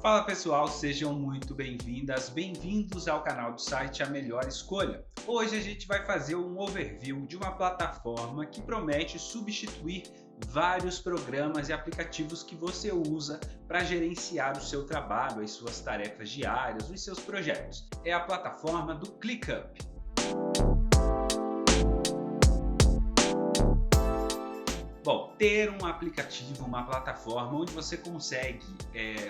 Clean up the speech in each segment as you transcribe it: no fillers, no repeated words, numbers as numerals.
Fala pessoal, sejam muito bem-vindas, bem-vindos ao canal do site A Melhor Escolha. Hoje a gente vai fazer um overview de uma plataforma que promete substituir vários programas e aplicativos que você usa para gerenciar o seu trabalho, as suas tarefas diárias, os seus projetos. É a plataforma do ClickUp. Bom, ter um aplicativo, uma plataforma onde você consegue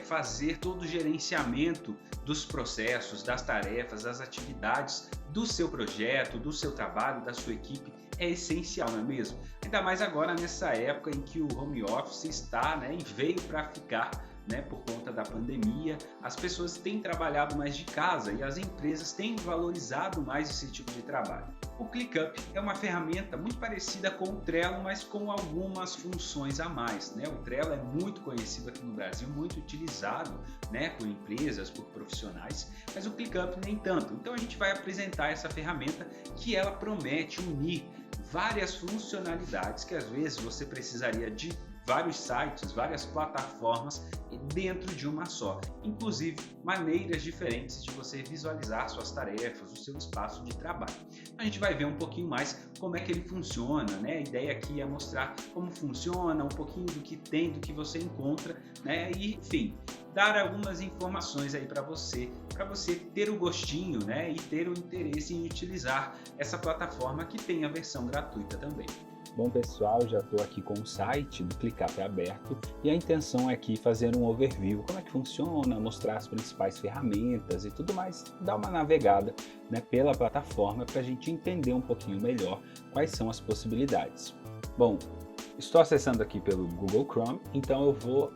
fazer todo o gerenciamento dos processos, das tarefas, das atividades do seu projeto, do seu trabalho, da sua equipe é essencial, não é mesmo? Ainda mais agora nessa época em que o home office está, e veio para ficar. Por conta da pandemia, as pessoas têm trabalhado mais de casa e as empresas têm valorizado mais esse tipo de trabalho. O ClickUp é uma ferramenta muito parecida com o Trello, mas com algumas funções a mais. O Trello é muito conhecido aqui no Brasil, muito utilizado por empresas, por profissionais, mas o ClickUp nem tanto. Então a gente vai apresentar essa ferramenta que ela promete unir várias funcionalidades que às vezes você precisaria de vários sites, várias plataformas dentro de uma só, inclusive maneiras diferentes de você visualizar suas tarefas, o seu espaço de trabalho. A gente vai ver um pouquinho mais como é que ele funciona, A ideia aqui é mostrar como funciona, um pouquinho do que tem, do que você encontra, E enfim, dar algumas informações aí para você ter o gostinho, e ter o interesse em utilizar essa plataforma que tem a versão gratuita também. Bom pessoal, já estou aqui com o site do ClickUp aberto e a intenção é aqui fazer um overview, como é que funciona, mostrar as principais ferramentas e tudo mais, dar uma navegada pela plataforma para a gente entender um pouquinho melhor quais são as possibilidades. Bom, estou acessando aqui pelo Google Chrome, então eu vou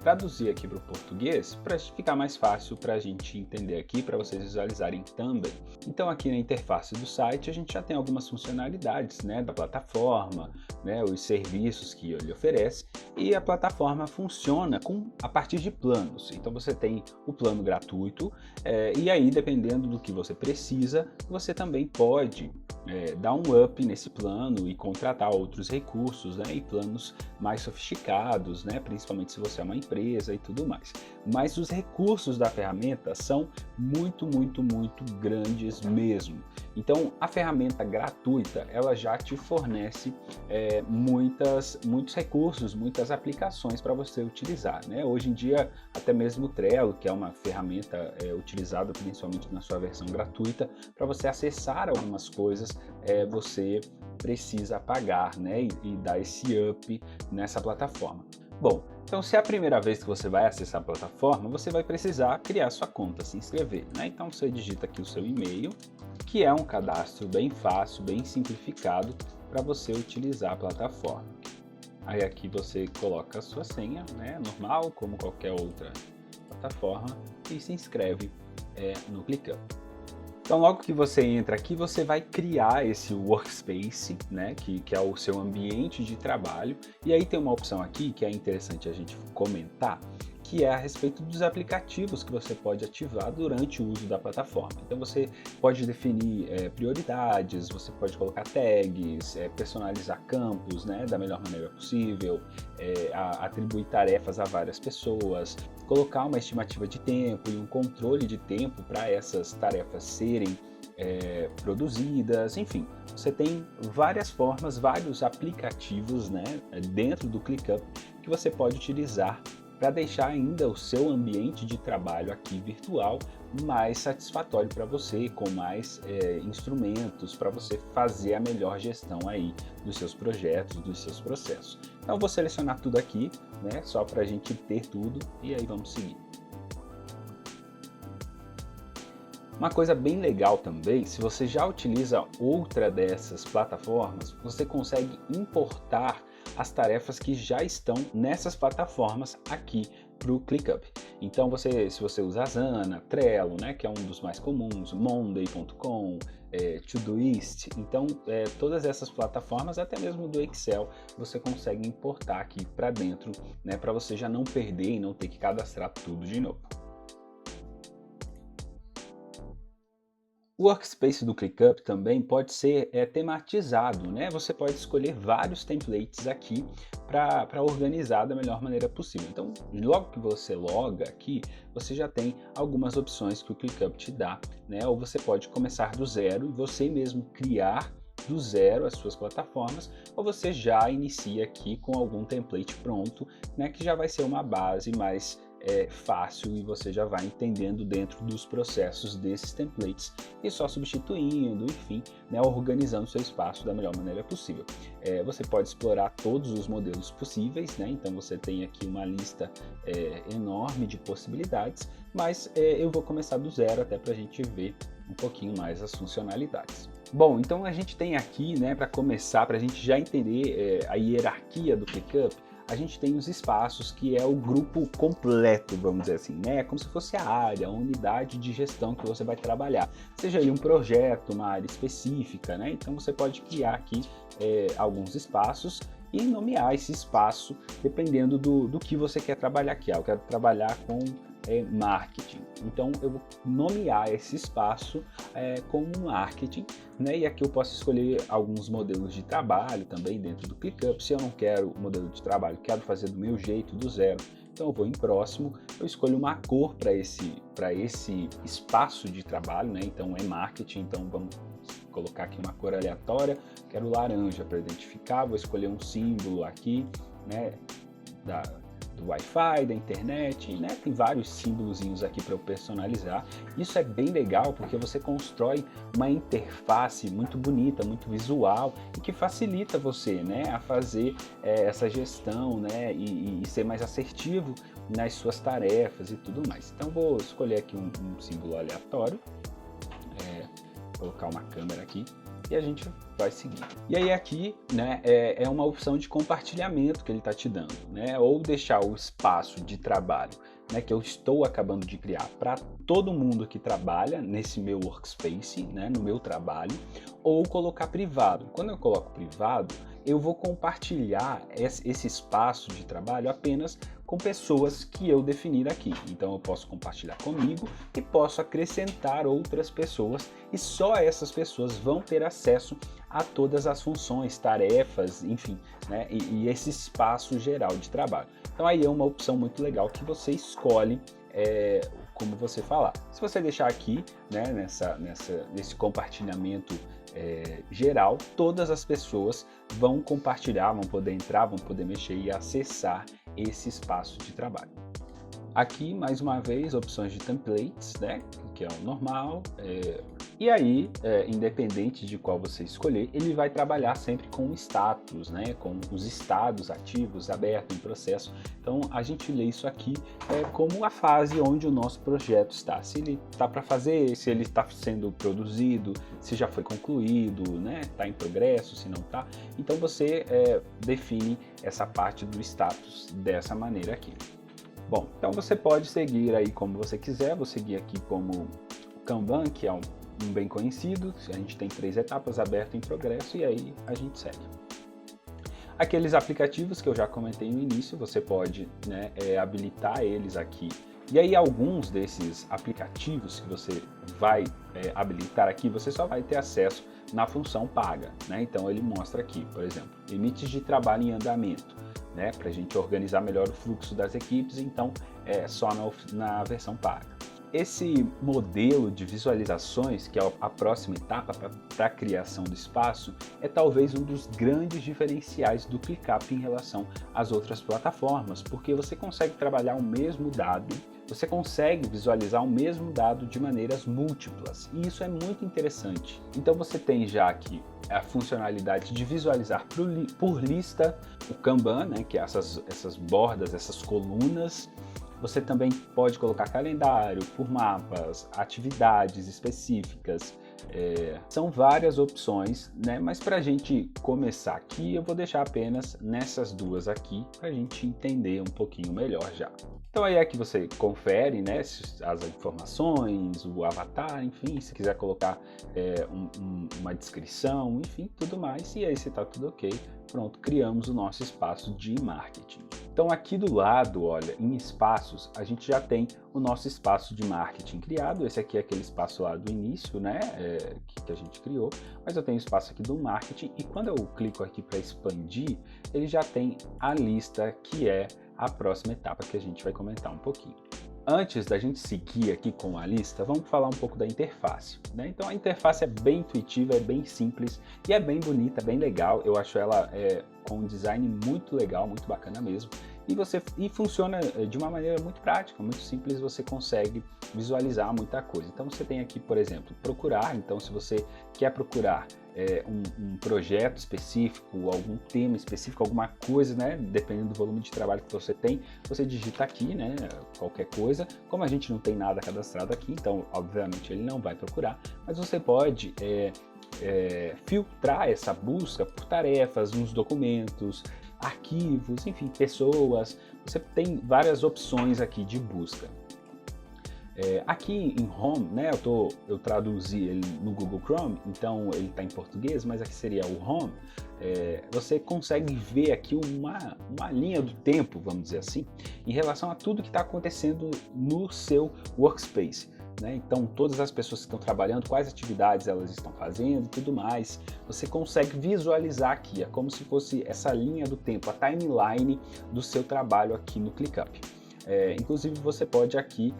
traduzir aqui para o português para ficar mais fácil para a gente entender aqui, para vocês visualizarem também. Então aqui na interface do site a gente já tem algumas funcionalidades da plataforma, os serviços que ele oferece, e a plataforma funciona a partir de planos. Então você tem o plano gratuito e aí dependendo do que você precisa, você também pode dar um up nesse plano e contratar outros recursos e planos mais sofisticados, principalmente se você é uma empresa e tudo mais. Mas os recursos da ferramenta são muito grandes mesmo. Então a ferramenta gratuita ela já te fornece muitos recursos, muitas aplicações para você utilizar. Hoje em dia até mesmo o Trello, que é uma ferramenta utilizada principalmente na sua versão gratuita, para você acessar algumas coisas você precisa pagar e dar esse up nessa plataforma. Bom, então se é a primeira vez que você vai acessar a plataforma, você vai precisar criar sua conta, se inscrever. Então você digita aqui o seu e-mail, que é um cadastro bem fácil, bem simplificado para você utilizar a plataforma. Aí aqui você coloca a sua senha, normal, como qualquer outra plataforma, e se inscreve no ClickUp. Então logo que você entra aqui, você vai criar esse workspace, que é o seu ambiente de trabalho. E aí tem uma opção aqui que é interessante a gente comentar, que é a respeito dos aplicativos que você pode ativar durante o uso da plataforma. Então você pode definir prioridades, você pode colocar tags, personalizar campos da melhor maneira possível, atribuir tarefas a várias pessoas, colocar uma estimativa de tempo e um controle de tempo para essas tarefas serem produzidas, enfim, você tem várias formas, vários aplicativos dentro do ClickUp que você pode utilizar para deixar ainda o seu ambiente de trabalho aqui virtual mais satisfatório para você, com mais instrumentos para você fazer a melhor gestão aí dos seus projetos, dos seus processos. Então eu vou selecionar tudo aqui, só para a gente ter tudo e aí vamos seguir. Uma coisa bem legal também, se você já utiliza outra dessas plataformas, você consegue importar as tarefas que já estão nessas plataformas aqui para o ClickUp. Então se você usa Asana, Trello, que é um dos mais comuns, Monday.com, Todoist, então todas essas plataformas, até mesmo do Excel, você consegue importar aqui para dentro, para você já não perder e não ter que cadastrar tudo de novo. O workspace do ClickUp também pode ser tematizado, né? Você pode escolher vários templates aqui para organizar da melhor maneira possível. Então, logo que você loga aqui, você já tem algumas opções que o ClickUp te dá, né? Ou você pode começar do zero e você mesmo criar do zero as suas plataformas, ou você já inicia aqui com algum template pronto, né? Que já vai ser uma base mais fácil e você já vai entendendo dentro dos processos desses templates e só substituindo, enfim, né, organizando seu espaço da melhor maneira possível. Você pode explorar todos os modelos possíveis, né? Então você tem aqui uma lista enorme de possibilidades, mas eu vou começar do zero até para a gente ver um pouquinho mais as funcionalidades. Bom, então a gente tem aqui, né, para começar, para a gente já entender a hierarquia do ClickUp, a gente tem os espaços, que é o grupo completo, vamos dizer assim, né? Como se fosse a área, a unidade de gestão que você vai trabalhar. Seja aí um projeto, uma área específica, né? Então você pode criar aqui alguns espaços e nomear esse espaço dependendo do que você quer trabalhar aqui. Eu quero trabalhar com marketing. Então eu vou nomear esse espaço como marketing, né? E aqui eu posso escolher alguns modelos de trabalho também dentro do ClickUp. Se eu não quero o modelo de trabalho, quero fazer do meu jeito, do zero, então eu vou em próximo, eu escolho uma cor para esse espaço de trabalho, né? Então é marketing, então vamos colocar aqui uma cor aleatória, quero laranja para identificar, vou escolher um símbolo aqui, né? Do Wi-Fi, da internet, né? Tem vários símbolozinhos aqui para eu personalizar. Isso é bem legal porque você constrói uma interface muito bonita, muito visual e que facilita você, né, a fazer essa gestão, né, e ser mais assertivo nas suas tarefas e tudo mais. Então vou escolher aqui um símbolo aleatório, colocar uma câmera aqui e a gente vai seguir. E aí aqui, né, é uma opção de compartilhamento que ele está te dando, né, ou deixar o espaço de trabalho, né, que eu estou acabando de criar para todo mundo que trabalha nesse meu workspace, né, no meu trabalho, ou colocar privado. Quando eu coloco privado, eu vou compartilhar esse espaço de trabalho apenas com pessoas que eu definir aqui. Então eu posso compartilhar comigo e posso acrescentar outras pessoas e só essas pessoas vão ter acesso a todas as funções, tarefas, enfim, né, e esse espaço geral de trabalho. Então aí é uma opção muito legal que você escolhe como você falar. Se você deixar aqui, né, nesse compartilhamento geral, todas as pessoas vão compartilhar, vão poder entrar, vão poder mexer e acessar esse espaço de trabalho. Aqui, mais uma vez, opções de templates, né, que é o normal. E aí, independente de qual você escolher, ele vai trabalhar sempre com o status, né, com os estados ativos, aberto, em processo. Então, a gente lê isso aqui como a fase onde o nosso projeto está. Se ele está para fazer, se ele está sendo produzido, se já foi concluído, né, está em progresso, se não está. Então, você define essa parte do status dessa maneira aqui. Bom, então você pode seguir aí como você quiser, vou seguir aqui como o Kanban, que é um bem conhecido, a gente tem 3 etapas, aberto, em progresso, e aí a gente segue. Aqueles aplicativos que eu já comentei no início, você pode, né, habilitar eles aqui. E aí alguns desses aplicativos que você vai habilitar aqui, você só vai ter acesso na função paga, né? Então ele mostra aqui, por exemplo, limites de trabalho em andamento, né, para a gente organizar melhor o fluxo das equipes, então só na versão paga. Esse modelo de visualizações, que é a próxima etapa para a criação do espaço, é talvez um dos grandes diferenciais do ClickUp em relação às outras plataformas, porque você consegue trabalhar o mesmo dado, você consegue visualizar o mesmo dado de maneiras múltiplas, e isso é muito interessante. Então você tem já aqui a funcionalidade de visualizar por lista o Kanban, né, que é essas bordas, essas colunas. Você também pode colocar calendário, por mapas, atividades específicas. São várias opções, né? Mas para a gente começar aqui, eu vou deixar apenas nessas duas aqui para a gente entender um pouquinho melhor já. Então aí é que você confere, né, as informações, o avatar, enfim, se quiser colocar uma descrição, enfim, tudo mais. E aí se está tudo ok, pronto, criamos o nosso espaço de marketing. Então aqui do lado, olha, em espaços, a gente já tem o nosso espaço de marketing criado. Esse aqui é aquele espaço lá do início, né, que a gente criou, mas eu tenho espaço aqui do marketing, e quando eu clico aqui para expandir, ele já tem a lista, que é a próxima etapa que a gente vai comentar um pouquinho. Antes da gente seguir aqui com a lista, vamos falar um pouco da interface, né? Então a interface é bem intuitiva, é bem simples e é bem bonita, bem legal. Eu acho ela com um design muito legal, muito bacana mesmo. E funciona de uma maneira muito prática, muito simples, você consegue visualizar muita coisa. Então você tem aqui, por exemplo, procurar. Então se você quer procurar um projeto específico, algum tema específico, alguma coisa, né, dependendo do volume de trabalho que você tem, você digita aqui, né, qualquer coisa. Como a gente não tem nada cadastrado aqui, então obviamente ele não vai procurar, mas você pode filtrar essa busca por tarefas, nos documentos, arquivos, enfim, pessoas. Você tem várias opções aqui de busca. Aqui em Home, né, eu traduzi ele no Google Chrome, então ele está em português, mas aqui seria o Home. Você consegue ver aqui uma linha do tempo, vamos dizer assim, em relação a tudo que está acontecendo no seu workspace, né? Então todas as pessoas que estão trabalhando, quais atividades elas estão fazendo e tudo mais, você consegue visualizar aqui, é como se fosse essa linha do tempo, a timeline do seu trabalho aqui no ClickUp. Inclusive você pode aqui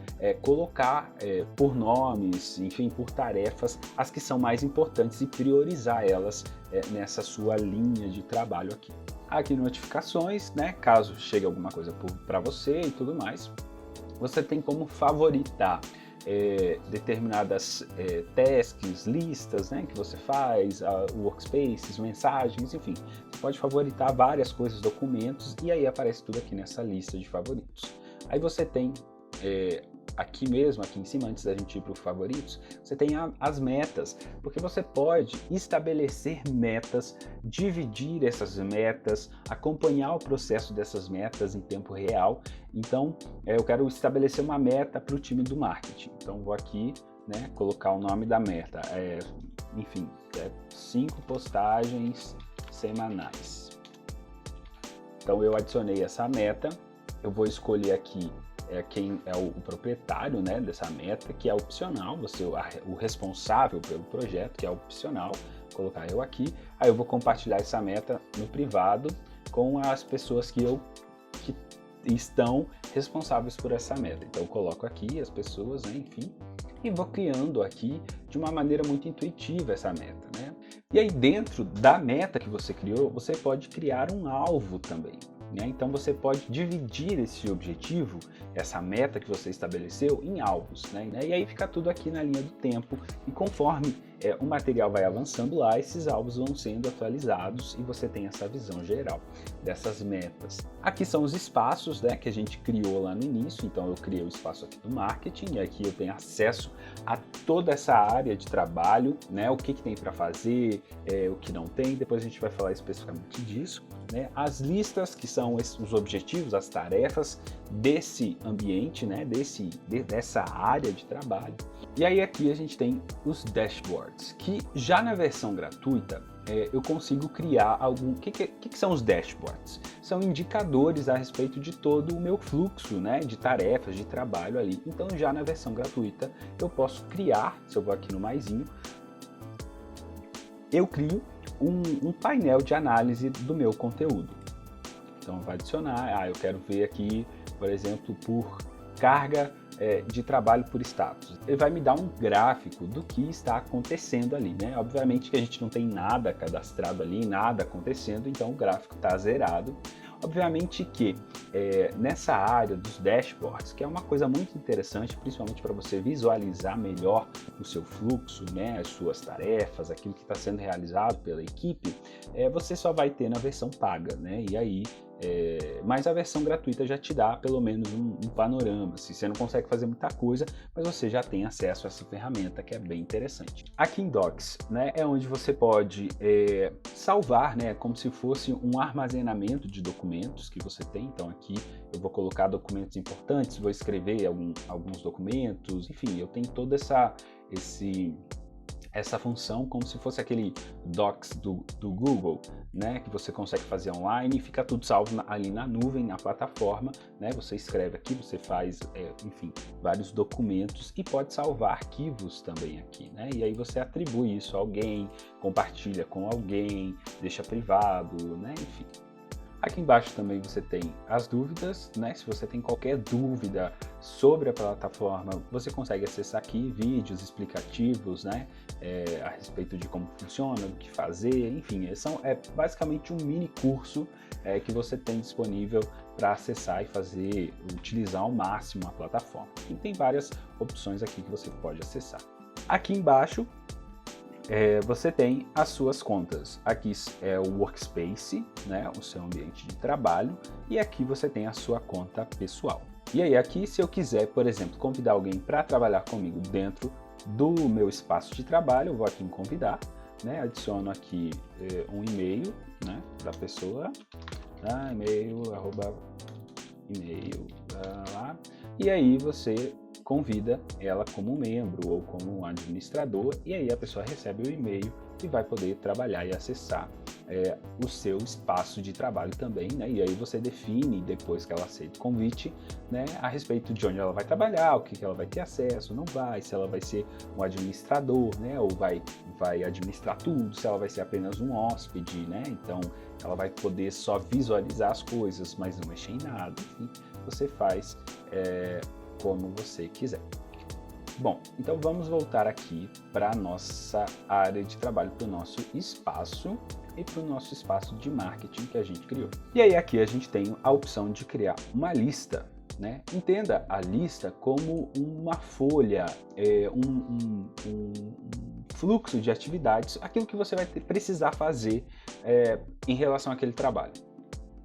colocar por nomes, enfim, por tarefas, as que são mais importantes e priorizar elas nessa sua linha de trabalho aqui. Aqui notificações, né, caso chegue alguma coisa para você e tudo mais. Você tem como favoritar determinadas tasks, listas, né, que você faz, workspaces, mensagens, enfim. Você pode favoritar várias coisas, documentos, e aí aparece tudo aqui nessa lista de favoritos. Aí você tem aqui mesmo, aqui em cima, antes da gente ir para os favoritos, você tem as metas, porque você pode estabelecer metas, dividir essas metas, acompanhar o processo dessas metas em tempo real. Então, eu quero estabelecer uma meta para o time do marketing. Então, vou aqui, né, colocar o nome da meta, enfim, 5 postagens semanais. Então, eu adicionei essa meta. Eu vou escolher aqui quem é o proprietário, né, dessa meta, que é opcional, você o responsável pelo projeto, que é opcional, vou colocar eu aqui. Aí eu vou compartilhar essa meta no privado com as pessoas que estão responsáveis por essa meta. Então eu coloco aqui as pessoas, né, enfim, e vou criando aqui de uma maneira muito intuitiva essa meta, né? E aí dentro da meta que você criou, você pode criar um alvo também. Então você pode dividir esse objetivo, essa meta que você estabeleceu, em alvos, né? E aí fica tudo aqui na linha do tempo, e conforme o material vai avançando lá, esses alvos vão sendo atualizados e você tem essa visão geral dessas metas. Aqui são os espaços, né, que a gente criou lá no início. Então eu criei o espaço aqui do marketing, e aqui eu tenho acesso a toda essa área de trabalho, né, o que tem para fazer, o que não tem, depois a gente vai falar especificamente disso, né? As listas, que são os objetivos, as tarefas desse ambiente, né, dessa área de trabalho. E aí aqui a gente tem os dashboards, que já na versão gratuita eu consigo criar algum... O que são os dashboards? São indicadores a respeito de todo o meu fluxo, né, de tarefas, de trabalho ali. Então já na versão gratuita eu posso criar, se eu vou aqui no maisinho, eu crio um painel de análise do meu conteúdo. Então vai adicionar, eu quero ver aqui, por exemplo, por carga de trabalho por status. Ele vai me dar um gráfico do que está acontecendo ali, né? Obviamente que a gente não tem nada cadastrado ali, nada acontecendo, então o gráfico está zerado. Obviamente que nessa área dos dashboards, que é uma coisa muito interessante, principalmente para você visualizar melhor o seu fluxo, né, as suas tarefas, aquilo que está sendo realizado pela equipe, você só vai ter na versão paga, né? E aí, mas a versão gratuita já te dá pelo menos um panorama. Se você não consegue fazer muita coisa, mas você já tem acesso a essa ferramenta, que é bem interessante. Aqui em Docs, né, é onde você pode salvar, né, como se fosse um armazenamento de documentos que você tem. Então aqui eu vou colocar documentos importantes, vou escrever alguns documentos, enfim, eu tenho todo essa função como se fosse aquele Docs do Google, né, que você consegue fazer online e fica tudo salvo ali na nuvem, na plataforma, né, você escreve aqui, você faz, enfim, vários documentos e pode salvar arquivos também aqui, né, e aí você atribui isso a alguém, compartilha com alguém, deixa privado, né, enfim. Aqui embaixo também você tem as dúvidas, né? Se você tem qualquer dúvida sobre a plataforma, você consegue acessar aqui vídeos explicativos, né? A respeito de como funciona, o que fazer, enfim, é basicamente um mini curso que você tem disponível para acessar e utilizar ao máximo a plataforma. E tem várias opções aqui que você pode acessar. Aqui embaixo você tem as suas contas. Aqui é o Workspace, né, o seu ambiente de trabalho, e aqui você tem a sua conta pessoal. E aí aqui, se eu quiser, por exemplo, convidar alguém para trabalhar comigo dentro do meu espaço de trabalho, eu vou aqui em convidar, né, adiciono aqui um e-mail, né, da pessoa, e-mail, lá, e aí você convida ela como membro ou como um administrador, e aí a pessoa recebe o e-mail e vai poder trabalhar e acessar o seu espaço de trabalho também, né? E aí você define, depois que ela aceita o convite, né, a respeito de onde ela vai trabalhar, o que ela vai ter acesso, não vai, se ela vai ser um administrador, né, ou vai administrar tudo, se ela vai ser apenas um hóspede, né? Então ela vai poder só visualizar as coisas, mas não mexer em nada, enfim, você faz como você quiser. Bom, então vamos voltar aqui para a nossa área de trabalho, para o nosso espaço e para o nosso espaço de marketing que a gente criou. E aí aqui a gente tem a opção de criar uma lista, né? Entenda a lista como uma folha, um fluxo de atividades, aquilo que você vai precisar fazer em relação àquele trabalho.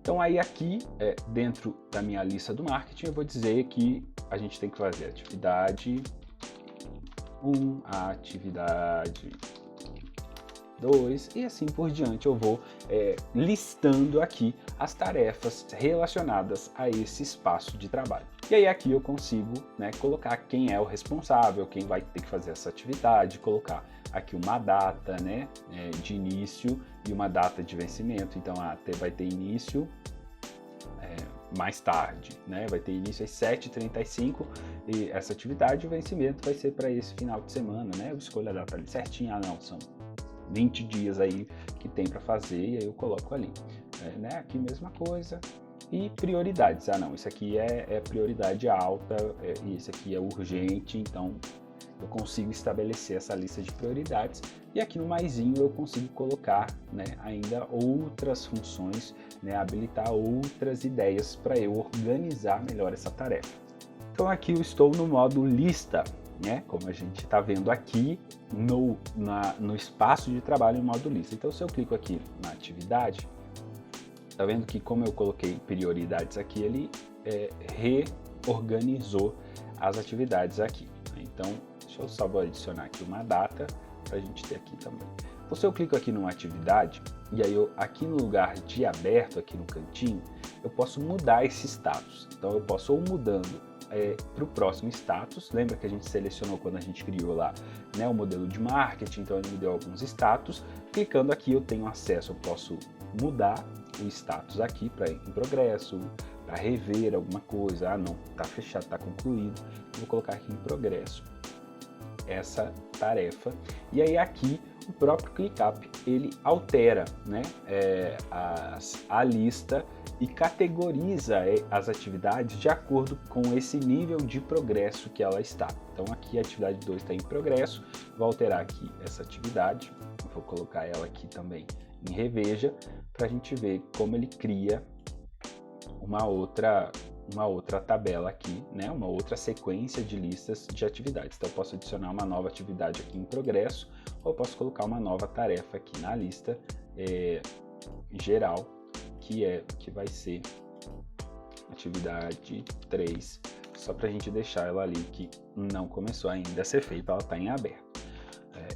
Então aí aqui, dentro da minha lista do marketing, eu vou dizer que a gente tem que fazer atividade 1, atividade 2 e assim por diante. Eu vou listando aqui as tarefas relacionadas a esse espaço de trabalho. E aí aqui eu consigo, né, colocar quem é o responsável, quem vai ter que fazer essa atividade, colocar aqui uma data, né, de início e uma data de vencimento. Então vai ter início mais tarde, né? Vai ter início às 7h35 e essa atividade, o vencimento vai ser para esse final de semana, né? Eu escolho a data ali certinha, não, são 20 dias aí que tem para fazer e aí eu coloco ali, né? Aqui mesma coisa. E prioridades, não, isso aqui é prioridade alta e esse aqui é urgente, então eu consigo estabelecer essa lista de prioridades e aqui no maisinho eu consigo colocar, né, ainda outras funções, né, habilitar outras ideias para eu organizar melhor essa tarefa. Então aqui eu estou no modo lista, né, como a gente está vendo aqui no espaço de trabalho em modo lista. Então se eu clico aqui na atividade, tá vendo que como eu coloquei prioridades aqui, ele reorganizou as atividades aqui. Então eu só vou adicionar aqui uma data para a gente ter aqui também. Então, se eu clico aqui numa atividade, e aí aqui no lugar de aberto, aqui no cantinho, eu posso mudar esse status. Então eu posso ou mudando para o próximo status, lembra que a gente selecionou quando a gente criou lá, né, o modelo de marketing, então ele me deu alguns status. Clicando aqui eu tenho acesso, eu posso mudar o status aqui para em progresso, para rever alguma coisa, não, está fechado, está concluído, eu vou colocar aqui em progresso essa tarefa, e aí aqui o próprio ClickUp ele altera, né, a lista e categoriza as atividades de acordo com esse nível de progresso que ela está. Então aqui a atividade 2 está em progresso, vou alterar aqui essa atividade, vou colocar ela aqui também em reveja, para a gente ver como ele cria uma outra tabela aqui, né? Uma outra sequência de listas de atividades. Então eu posso adicionar uma nova atividade aqui em progresso, ou eu posso colocar uma nova tarefa aqui na lista geral, que vai ser atividade 3, só para a gente deixar ela ali que não começou ainda a ser feita, ela está em aberto.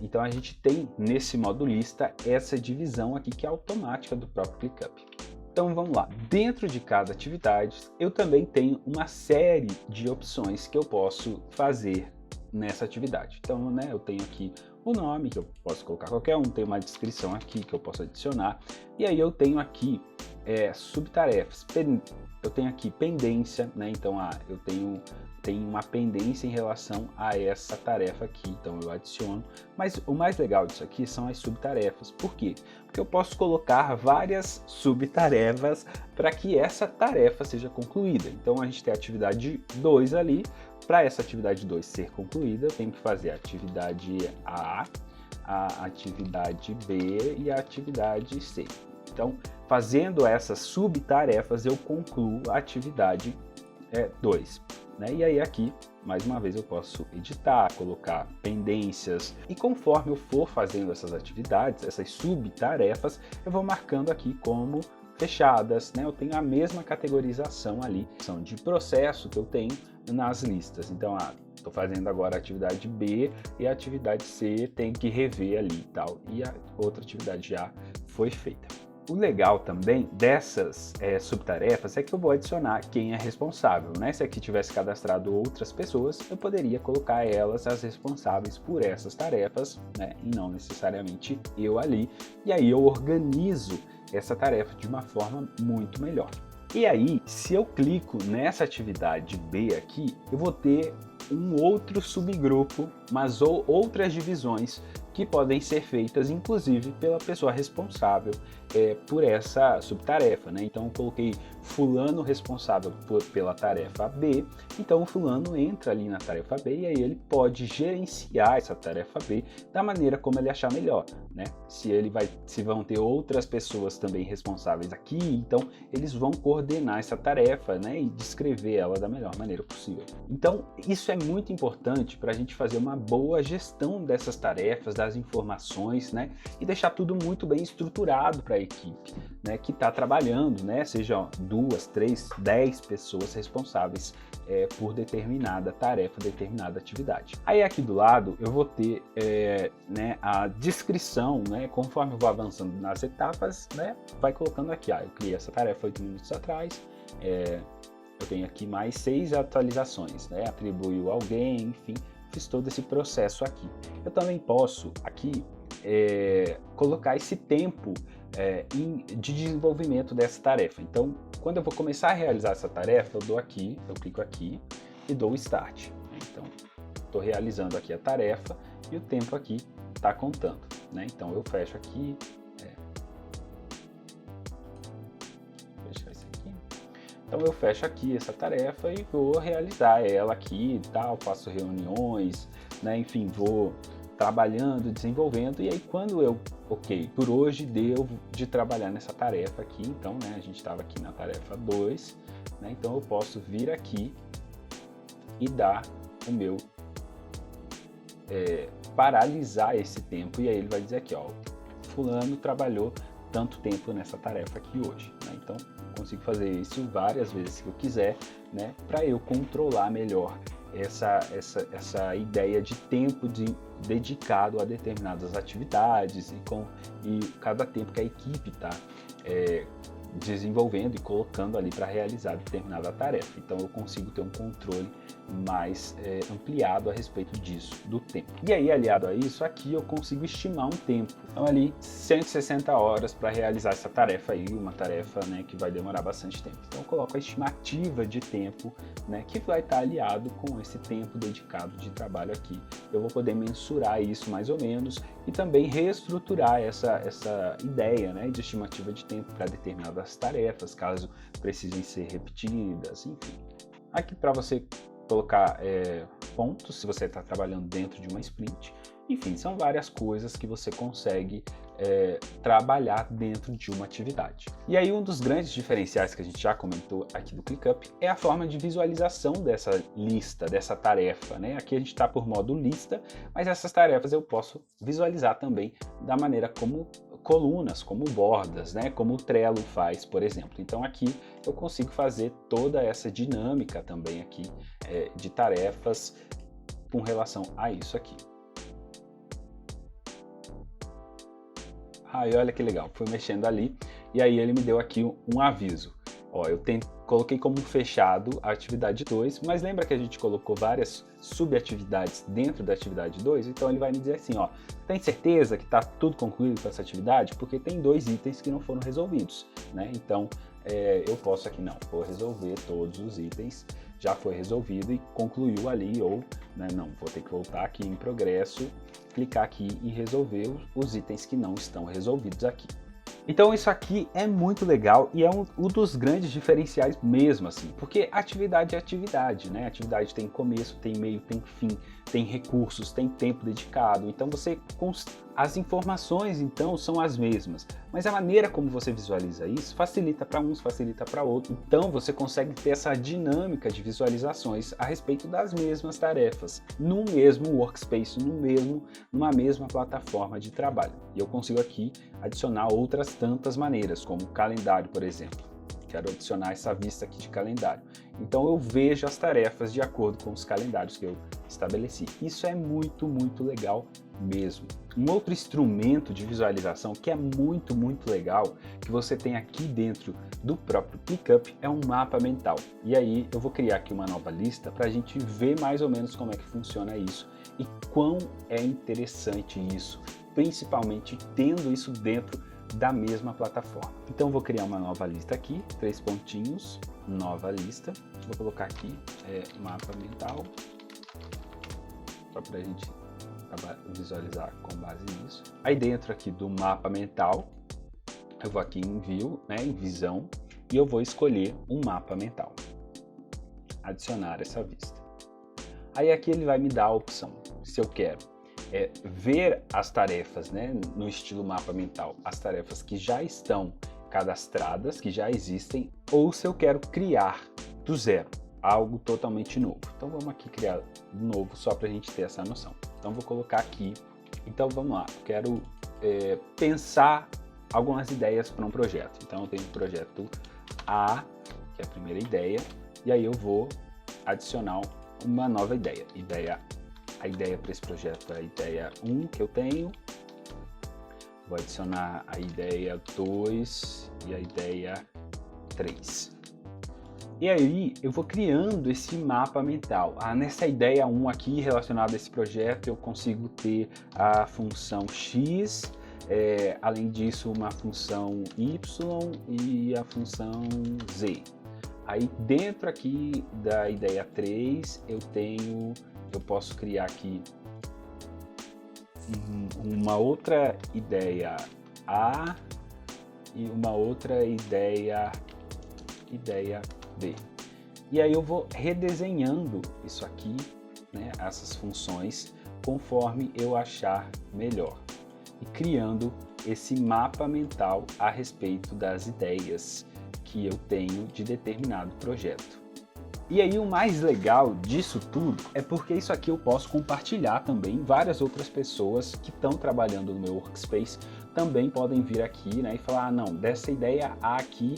Então a gente tem nesse modo lista essa divisão aqui que é automática do próprio ClickUp. Então vamos lá, dentro de cada atividade eu também tenho uma série de opções que eu posso fazer nessa atividade. Então, né, eu tenho aqui o nome, que eu posso colocar qualquer um, tem uma descrição aqui que eu posso adicionar, e aí eu tenho aqui subtarefas. Eu tenho aqui pendência, né? Então eu tenho uma pendência em relação a essa tarefa aqui, então eu adiciono. Mas o mais legal disso aqui são as subtarefas. Por quê? Porque eu posso colocar várias subtarefas para que essa tarefa seja concluída. Então a gente tem a atividade 2 ali. Para essa atividade 2 ser concluída, eu tenho que fazer a atividade A, a atividade B e a atividade C. Então, fazendo essas subtarefas, eu concluo a atividade 2. Né? E aí aqui, mais uma vez, eu posso editar, colocar pendências. E conforme eu for fazendo essas atividades, essas subtarefas, eu vou marcando aqui como fechadas. Né? Eu tenho a mesma categorização ali, são de processo que eu tenho nas listas. Então, estou fazendo agora a atividade B e a atividade C tem que rever ali e tal. E a outra atividade já foi feita. O legal também dessas subtarefas é que eu vou adicionar quem é responsável, né? Se aqui tivesse cadastrado outras pessoas, eu poderia colocar elas as responsáveis por essas tarefas, né? E não necessariamente eu ali. E aí eu organizo essa tarefa de uma forma muito melhor. E aí, se eu clico nessa atividade B aqui, eu vou ter um outro subgrupo, mas outras divisões que podem ser feitas, inclusive, pela pessoa responsável por essa subtarefa, né? Então, eu coloquei fulano responsável pela tarefa B, então o fulano entra ali na tarefa B e aí ele pode gerenciar essa tarefa B da maneira como ele achar melhor, né? Se vão ter outras pessoas também responsáveis aqui, então eles vão coordenar essa tarefa, né? E descrever ela da melhor maneira possível. Então, isso é muito importante para a gente fazer uma boa gestão dessas tarefas, das informações, né? E deixar tudo muito bem estruturado para a equipe, né? Que está trabalhando, né? Sejam 2, 3, 10 pessoas responsáveis por determinada tarefa, determinada atividade. Aí aqui do lado eu vou ter né, a descrição, né? Conforme eu vou avançando nas etapas, né? Vai colocando aqui, eu criei essa tarefa 8 minutos atrás, eu tenho aqui mais 6 atualizações, né? Atribuiu alguém, enfim, fiz todo esse processo aqui. Eu também posso aqui colocar esse tempo de desenvolvimento dessa tarefa. Então, quando eu vou começar a realizar essa tarefa, eu clico aqui e dou o Start. Então, estou realizando aqui a tarefa e o tempo aqui está contando, né? Então, eu fecho aqui. Então eu fecho aqui essa tarefa e vou realizar ela aqui e tal, faço reuniões, né? Enfim, vou trabalhando, desenvolvendo, e aí quando por hoje deu de trabalhar nessa tarefa aqui, então, né, a gente estava aqui na tarefa 2, né? Então eu posso vir aqui e dar o meu, paralisar esse tempo, e aí ele vai dizer aqui, fulano trabalhou tanto tempo nessa tarefa aqui hoje, né? Então eu consigo fazer isso várias vezes que eu quiser, né? Para eu controlar melhor essa ideia de tempo dedicado a determinadas atividades e cada tempo que a equipe está desenvolvendo e colocando ali para realizar determinada tarefa. Então eu consigo ter um controle mais ampliado a respeito disso, do tempo. E aí, aliado a isso, aqui eu consigo estimar um tempo. Então ali 160 horas para realizar essa tarefa aí, uma tarefa, né, que vai demorar bastante tempo. Então eu coloco a estimativa de tempo, né, que vai estar aliado com esse tempo dedicado de trabalho aqui. Eu vou poder mensurar isso mais ou menos e também reestruturar essa ideia, né, de estimativa de tempo para determinadas tarefas, caso precisem ser repetidas, enfim. Aqui para você colocar pontos, se você está trabalhando dentro de uma sprint, enfim, são várias coisas que você consegue trabalhar dentro de uma atividade. E aí um dos grandes diferenciais que a gente já comentou aqui do ClickUp é a forma de visualização dessa lista, dessa tarefa, né? Aqui a gente está por modo lista, mas essas tarefas eu posso visualizar também da maneira como colunas, como bordas, né? Como o Trello faz, por exemplo. Então aqui eu consigo fazer toda essa dinâmica também aqui de tarefas com relação a isso aqui. E olha que legal, fui mexendo ali e aí ele me deu aqui um aviso. Eu coloquei como fechado a atividade 2, mas lembra que a gente colocou várias subatividades dentro da atividade 2? Então ele vai me dizer assim, ó, tem certeza que está tudo concluído com essa atividade? Porque tem 2 itens que não foram resolvidos, né? Então eu posso aqui, não, vou resolver todos os itens, já foi resolvido e concluiu ali, ou né, não, vou ter que voltar aqui em progresso, clicar aqui e resolver os itens que não estão resolvidos aqui. Então isso aqui é muito legal e é um dos grandes diferenciais mesmo, assim, porque atividade é atividade, né? Atividade tem começo, tem meio, tem fim, tem recursos, tem tempo dedicado. Então as informações então são as mesmas, mas a maneira como você visualiza isso facilita para uns, facilita para outros. Então você consegue ter essa dinâmica de visualizações a respeito das mesmas tarefas, no mesmo workspace, numa mesma plataforma de trabalho. E eu consigo aqui adicionar outras tantas maneiras, como calendário, por exemplo. Quero adicionar essa vista aqui de calendário. Então eu vejo as tarefas de acordo com os calendários que eu estabeleci. Isso é muito, muito legal mesmo. Um outro instrumento de visualização que é muito, muito legal, que você tem aqui dentro do próprio ClickUp, é um mapa mental. E aí eu vou criar aqui uma nova lista para a gente ver mais ou menos como é que funciona isso e quão é interessante isso, principalmente tendo isso dentro da mesma plataforma. Então vou criar uma nova lista aqui, 3 pontinhos, nova lista. Vou colocar aqui mapa mental, só para a gente visualizar com base nisso. Aí dentro aqui do mapa mental, eu vou aqui em View, né, em Visão, e eu vou escolher um mapa mental. Adicionar essa vista. Aí aqui ele vai me dar a opção, se eu quero ver as tarefas, né, no estilo mapa mental, as tarefas que já estão cadastradas, que já existem, ou se eu quero criar do zero, algo totalmente novo. Então vamos aqui criar de novo, só para a gente ter essa noção. Então vou colocar aqui, então vamos lá, eu quero pensar algumas ideias para um projeto. Então eu tenho o projeto A, que é a primeira ideia, e aí eu vou adicionar uma nova ideia. A ideia para esse projeto é a ideia 1 que eu tenho. Vou adicionar a ideia 2 e a ideia 3. E aí eu vou criando esse mapa mental. Nessa ideia 1 aqui, relacionada a esse projeto, eu consigo ter a função X, além disso uma função Y e a função Z. Aí dentro aqui da ideia 3 eu posso criar aqui uma outra ideia A e uma outra ideia B. E aí eu vou redesenhando isso aqui, né, essas funções, conforme eu achar melhor. E criando esse mapa mental a respeito das ideias que eu tenho de determinado projeto. E aí o mais legal disso tudo é porque isso aqui eu posso compartilhar também. Várias outras pessoas que estão trabalhando no meu workspace também podem vir aqui, né, e falar, não, dessa ideia A aqui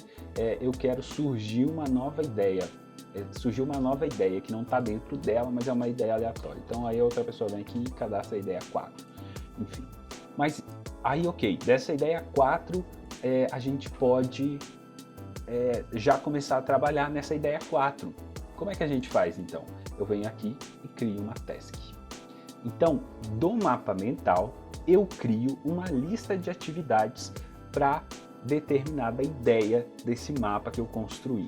eu quero surgir uma nova ideia. Surgiu uma nova ideia que não está dentro dela, mas é uma ideia aleatória. Então aí a outra pessoa vem aqui e cadastra a ideia 4. Enfim. Mas aí ok, dessa ideia 4 a gente pode já começar a trabalhar nessa ideia 4. Como é que a gente faz então? Eu venho aqui e crio uma task. Então, do mapa mental, eu crio uma lista de atividades para determinada ideia desse mapa que eu construí.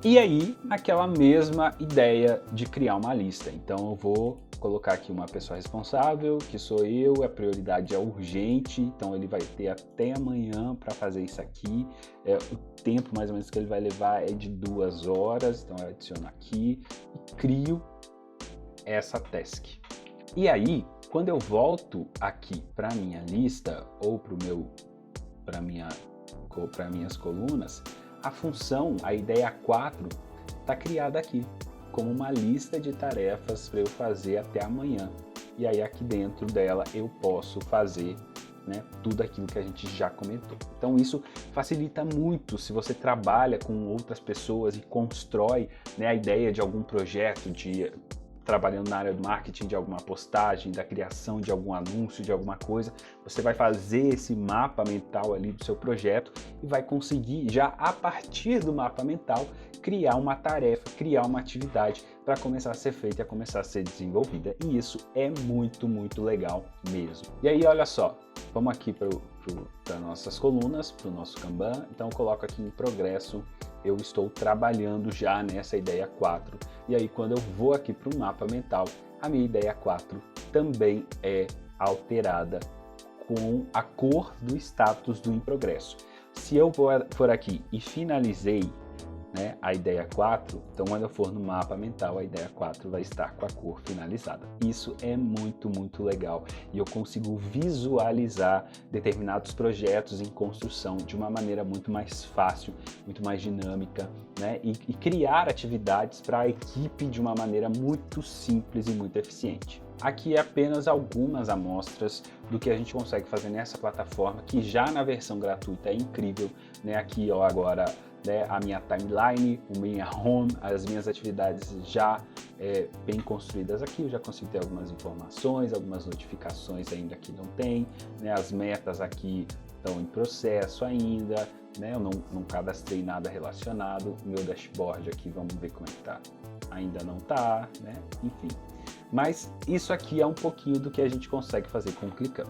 E aí, naquela mesma ideia de criar uma lista. Então eu vou colocar aqui uma pessoa responsável, que sou eu, a prioridade é urgente, então ele vai ter até amanhã para fazer isso aqui. O tempo mais ou menos que ele vai levar é de 2 horas, então eu adiciono aqui e crio essa task. E aí, quando eu volto aqui para minha lista ou para minhas colunas, a função, a ideia 4, está criada aqui como uma lista de tarefas para eu fazer até amanhã. E aí aqui dentro dela eu posso fazer, né, tudo aquilo que a gente já comentou. Então isso facilita muito se você trabalha com outras pessoas e constrói, né, a ideia de algum projeto, de trabalhando na área do marketing de alguma postagem, da criação de algum anúncio, de alguma coisa, você vai fazer esse mapa mental ali do seu projeto e vai conseguir já a partir do mapa mental criar uma tarefa, criar uma atividade para começar a ser feita e começar a ser desenvolvida. E isso é muito, muito legal mesmo. E aí, olha só, vamos aqui para nossas colunas, para o nosso Kanban. Então eu coloco aqui em progresso, eu estou trabalhando já nessa ideia 4. E aí quando eu vou aqui para o mapa mental, a minha ideia 4 também é alterada com a cor do status do em progresso. Se eu for aqui e finalizei, né, a ideia 4, então quando eu for no mapa mental, a ideia 4 vai estar com a cor finalizada. Isso é muito, muito legal e eu consigo visualizar determinados projetos em construção de uma maneira muito mais fácil, muito mais dinâmica, né, e criar atividades para a equipe de uma maneira muito simples e muito eficiente. Aqui é apenas algumas amostras do que a gente consegue fazer nessa plataforma, que já na versão gratuita é incrível, né? Aqui, ó, agora, né, a minha timeline, o minha home, as minhas atividades já bem construídas aqui. Eu já consigo ter algumas informações, algumas notificações ainda que não tem, né? As metas aqui estão em processo ainda, né? Eu não cadastrei nada relacionado. O meu dashboard aqui, vamos ver como é que tá. Ainda não tá, né? Enfim. Mas isso aqui é um pouquinho do que a gente consegue fazer com o ClickUp.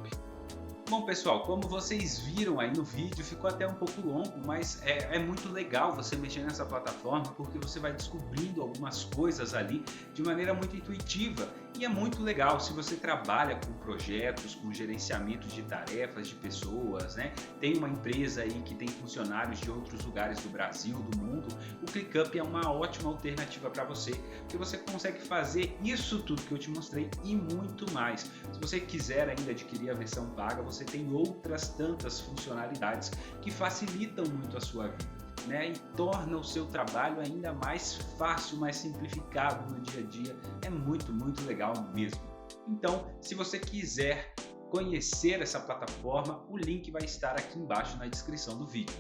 Bom, pessoal, como vocês viram aí no vídeo, ficou até um pouco longo, mas é muito legal você mexer nessa plataforma porque você vai descobrindo algumas coisas ali de maneira muito intuitiva. E é muito legal se você trabalha com projetos, com gerenciamento de tarefas de pessoas, né? Tem uma empresa aí que tem funcionários de outros lugares do Brasil, do mundo, o ClickUp é uma ótima alternativa para você, porque você consegue fazer isso tudo que eu te mostrei e muito mais. Se você quiser ainda adquirir a versão paga, você tem outras tantas funcionalidades que facilitam muito a sua vida, né, e torna o seu trabalho ainda mais fácil, mais simplificado no dia a dia. É muito, muito legal mesmo. Então, se você quiser conhecer essa plataforma, o link vai estar aqui embaixo na descrição do vídeo.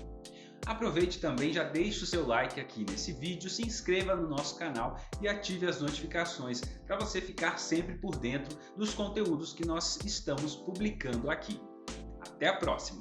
Aproveite também, já deixe o seu like aqui nesse vídeo, se inscreva no nosso canal e ative as notificações para você ficar sempre por dentro dos conteúdos que nós estamos publicando aqui. Até a próxima!